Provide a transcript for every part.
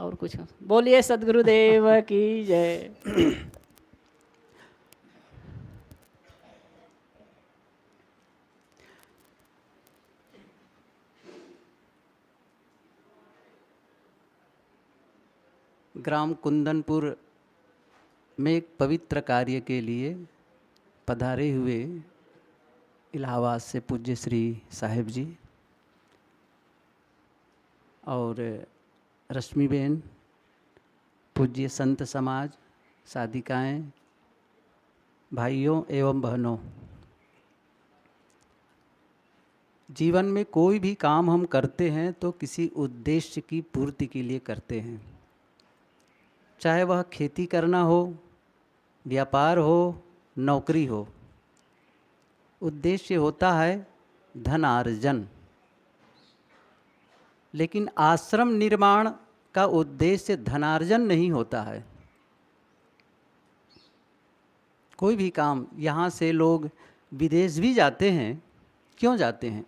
और कुछ बोलिए सद्गुरुदेव की जय। ग्राम कुंदनपुर में एक पवित्र कार्य के लिए पधारे हुए इलाहाबाद से पूज्य श्री साहिब जी और रश्मिबेन, पूज्य संत समाज, साधिकाएं, भाइयों एवं बहनों, जीवन में कोई भी काम हम करते हैं तो किसी उद्देश्य की पूर्ति के लिए करते हैं। चाहे वह खेती करना हो, व्यापार हो, नौकरी हो, उद्देश्य होता है धनार्जन। लेकिन आश्रम निर्माण का उद्देश्य धनार्जन नहीं होता है। कोई भी काम, यहाँ से लोग विदेश भी जाते हैं। क्यों जाते हैं?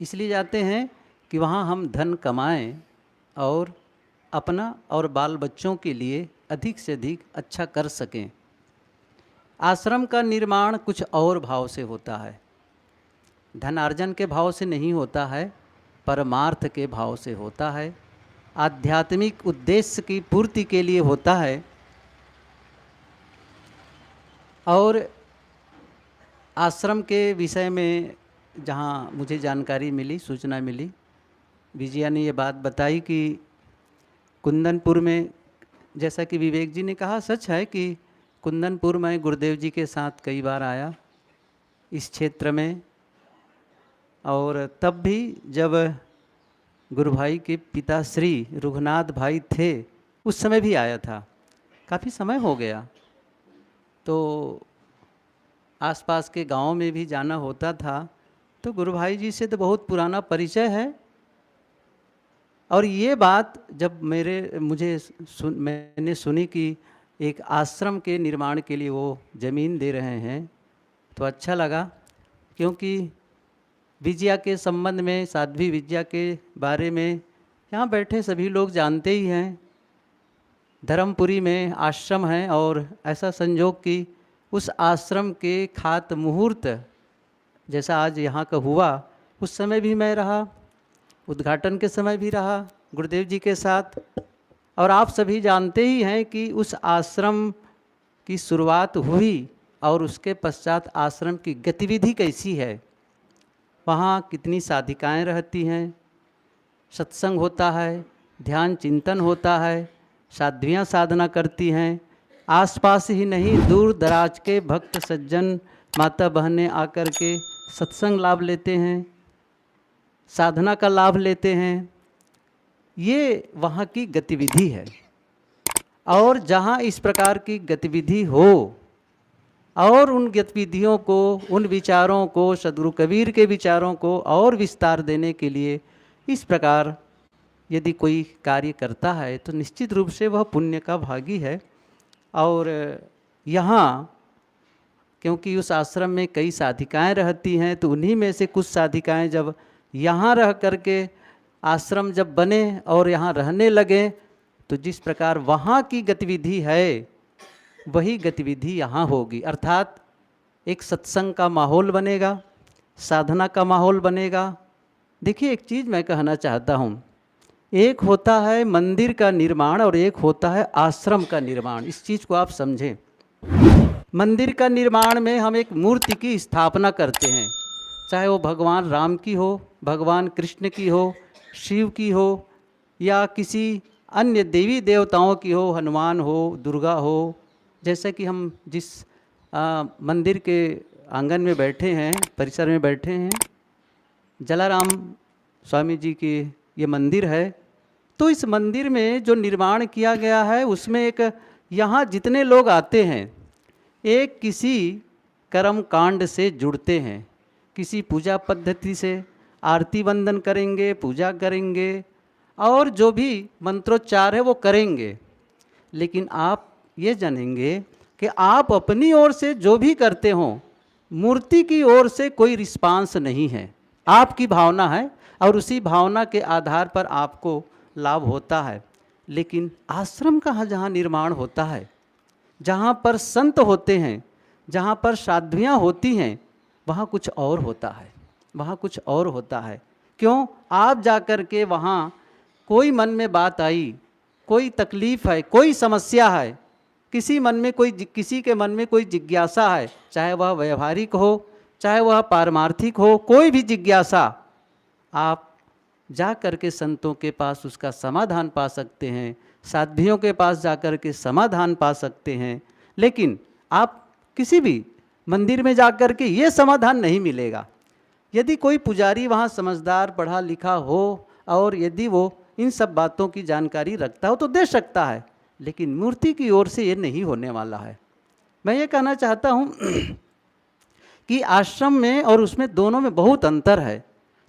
इसलिए जाते हैं कि वहाँ हम धन कमाएं और अपना और बाल बच्चों के लिए अधिक से अधिक अच्छा कर सकें। आश्रम का निर्माण कुछ और भाव से होता है, धनार्जन के भाव से नहीं होता है, परमार्थ के भाव से होता है, आध्यात्मिक उद्देश्य की पूर्ति के लिए होता है। और आश्रम के विषय में जहाँ मुझे जानकारी मिली, सूचना मिली, विजया ने ये बात बताई कि कुंदनपुर में, जैसा कि विवेक जी ने कहा, सच है कि कुंदनपुर में गुरुदेव जी के साथ कई बार आया इस क्षेत्र में। और तब भी जब गुरु भाई के पिता श्री रघुनाथ भाई थे, उस समय भी आया था। काफ़ी समय हो गया, तो आसपास के गांव में भी जाना होता था। तो गुरु भाई जी से तो बहुत पुराना परिचय है। और ये बात जब मैंने सुनी कि एक आश्रम के निर्माण के लिए वो ज़मीन दे रहे हैं, तो अच्छा लगा। क्योंकि विजया के संबंध में, साध्वी विजया के बारे में यहाँ बैठे सभी लोग जानते ही हैं। धर्मपुरी में आश्रम है और ऐसा संजोग कि उस आश्रम के खात मुहूर्त जैसा आज यहाँ का हुआ, उस समय भी मैं रहा, उद्घाटन के समय भी रहा गुरुदेव जी के साथ। और आप सभी जानते ही हैं कि उस आश्रम की शुरुआत हुई और उसके पश्चात आश्रम की गतिविधि कैसी है, वहाँ कितनी साधिकाएं रहती हैं, सत्संग होता है, ध्यान चिंतन होता है, साध्वियाँ साधना करती हैं। आसपास ही नहीं, दूर दराज के भक्त सज्जन, माता बहनें आकर के सत्संग लाभ लेते हैं, साधना का लाभ लेते हैं। ये वहाँ की गतिविधि है। और जहाँ इस प्रकार की गतिविधि हो और उन गतिविधियों को, उन विचारों को, सद्गुरु कबीर के विचारों को और विस्तार देने के लिए इस प्रकार यदि कोई कार्य करता है तो निश्चित रूप से वह पुण्य का भागी है। और यहाँ क्योंकि उस आश्रम में कई साधिकाएं रहती हैं, तो उन्हीं में से कुछ साधिकाएं जब यहाँ रह करके आश्रम जब बने और यहाँ रहने लगे, तो जिस प्रकार वहाँ की गतिविधि है वही गतिविधि यहाँ होगी। अर्थात एक सत्संग का माहौल बनेगा, साधना का माहौल बनेगा। देखिए, एक चीज़ मैं कहना चाहता हूँ, एक होता है मंदिर का निर्माण और एक होता है आश्रम का निर्माण। इस चीज़ को आप समझें। मंदिर का निर्माण में हम एक मूर्ति की स्थापना करते हैं, चाहे वो भगवान राम की हो, भगवान कृष्ण की हो, शिव की हो, या किसी अन्य देवी देवताओं की हो, हनुमान हो, दुर्गा हो। जैसे कि हम जिस मंदिर के आंगन में बैठे हैं, परिसर में बैठे हैं, जलाराम स्वामी जी की ये मंदिर है। तो इस मंदिर में जो निर्माण किया गया है, उसमें एक, यहाँ जितने लोग आते हैं, एक किसी कर्म कांड से जुड़ते हैं, किसी पूजा पद्धति से आरती वंदन करेंगे, पूजा करेंगे और जो भी मंत्रोच्चार है वो करेंगे। लेकिन आप ये जानेंगे कि आप अपनी ओर से जो भी करते हो, मूर्ति की ओर से कोई रिस्पांस नहीं है। आपकी भावना है और उसी भावना के आधार पर आपको लाभ होता है। लेकिन आश्रम का जहाँ निर्माण होता है, जहाँ पर संत होते हैं, जहाँ पर साध्वियाँ होती हैं, वहाँ कुछ और होता है, वहाँ कुछ और होता है। क्यों? आप जा कर के वहाँ कोई मन में बात आई, कोई तकलीफ़ है, कोई समस्या है, किसी के मन में कोई जिज्ञासा है, चाहे वह व्यवहारिक हो, चाहे वह पारमार्थिक हो, कोई भी जिज्ञासा, आप जा कर के संतों के पास उसका समाधान पा सकते हैं, साध्वियों के पास जा कर के समाधान पा सकते हैं। लेकिन आप किसी भी मंदिर में जा कर के ये समाधान नहीं मिलेगा। यदि कोई पुजारी वहाँ समझदार पढ़ा लिखा हो और यदि वो इन सब बातों की जानकारी रखता हो तो दे सकता है, लेकिन मूर्ति की ओर से ये नहीं होने वाला है। मैं ये कहना चाहता हूँ कि आश्रम में और उसमें दोनों में बहुत अंतर है।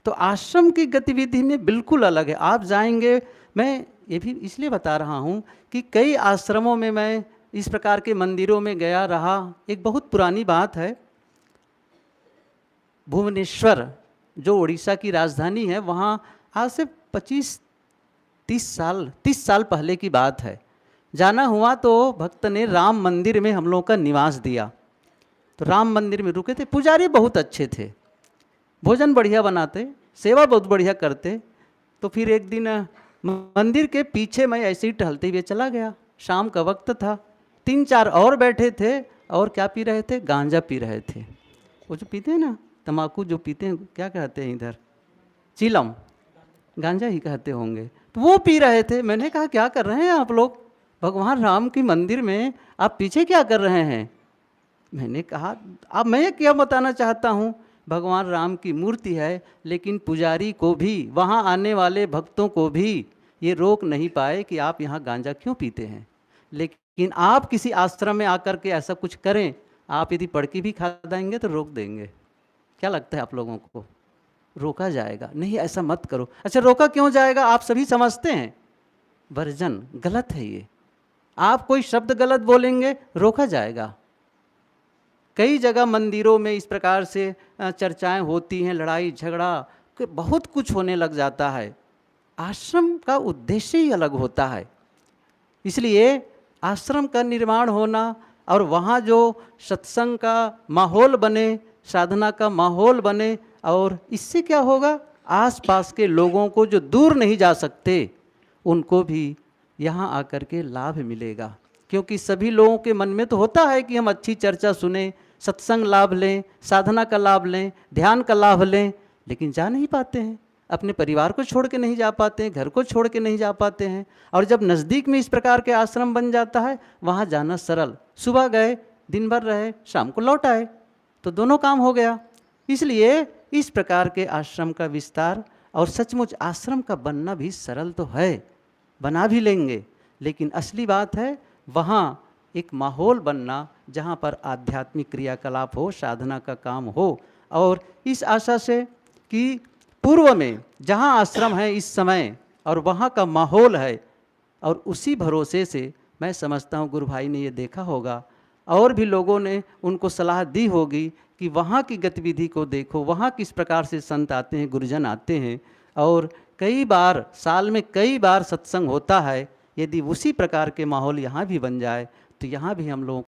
तो आश्रम की गतिविधि में बिल्कुल अलग है। आप जाएंगे, मैं ये भी इसलिए बता रहा हूँ कि कई आश्रमों में मैं इस प्रकार के मंदिरों में गया रहा। एक बहुत पुरानी बात है, भुवनेश्वर जो उड़ीसा की राजधानी है, वहाँ आज से 30 साल पहले की बात है। जाना हुआ तो भक्त ने राम मंदिर में हम लोगों का निवास दिया। तो राम मंदिर में रुके थे। पुजारी बहुत अच्छे थे, भोजन बढ़िया बनाते, सेवा बहुत बढ़िया करते। तो फिर एक दिन मंदिर के पीछे मैं ऐसे ही टहलते हुए चला गया। शाम का वक्त था, 3-4 और बैठे थे और क्या पी रहे थे? गांजा पी रहे थे। वो जो पीते हैं ना, तम्बाकू जो पीते हैं, क्या कहते हैं इधर? चीलम, गांजा ही कहते होंगे। तो वो पी रहे थे। मैंने कहा क्या कर रहे हैं आप लोग? भगवान राम की मंदिर में आप पीछे क्या कर रहे हैं? मैंने कहा अब मैं क्या बताना चाहता हूँ, भगवान राम की मूर्ति है, लेकिन पुजारी को भी, वहाँ आने वाले भक्तों को भी ये रोक नहीं पाए कि आप यहाँ गांजा क्यों पीते हैं। लेकिन आप किसी आश्रम में आकर के ऐसा कुछ करें, आप यदि पड़की भी खा देंगे तो रोक देंगे। क्या लगता है आप लोगों को? रोका जाएगा? नहीं, ऐसा मत करो। अच्छा, रोका क्यों जाएगा? आप सभी समझते हैं, वर्जन गलत है ये। आप कोई शब्द गलत बोलेंगे, रोका जाएगा। कई जगह मंदिरों में इस प्रकार से चर्चाएं होती हैं, लड़ाई झगड़ा, बहुत कुछ होने लग जाता है। आश्रम का उद्देश्य ही अलग होता है। इसलिए आश्रम का निर्माण होना और वहाँ जो सत्संग का माहौल बने, साधना का माहौल बने, और इससे क्या होगा, आसपास के लोगों को जो दूर नहीं जा सकते उनको भी यहाँ आकर के लाभ मिलेगा। क्योंकि सभी लोगों के मन में तो होता है कि हम अच्छी चर्चा सुने, सत्संग लाभ लें, साधना का लाभ लें, ध्यान का लाभ लें, लेकिन जा नहीं पाते हैं। अपने परिवार को छोड़ के नहीं जा पाते हैं, घर को छोड़ के नहीं जा पाते हैं। और जब नज़दीक में इस प्रकार के आश्रम बन जाता है, वहाँ जाना सरल, सुबह गए, दिन भर रहे, शाम को लौट आए, तो दोनों काम हो गया। इसलिए इस प्रकार के आश्रम का विस्तार और सचमुच आश्रम का बनना भी सरल तो है, बना भी लेंगे, लेकिन असली बात है वहाँ एक माहौल बनना जहाँ पर आध्यात्मिक क्रियाकलाप हो, साधना का काम हो। और इस आशा से कि पूर्व में जहाँ आश्रम है इस समय और वहाँ का माहौल है, और उसी भरोसे से मैं समझता हूँ गुरु भाई ने ये देखा होगा और भी लोगों ने उनको सलाह दी होगी कि वहाँ की गतिविधि को देखो, वहाँ किस प्रकार से संत आते हैं, गुरुजन आते हैं, और कई बार साल में कई बार सत्संग होता है। यदि उसी प्रकार के माहौल यहाँ भी बन जाए तो यहाँ भी हम लोगों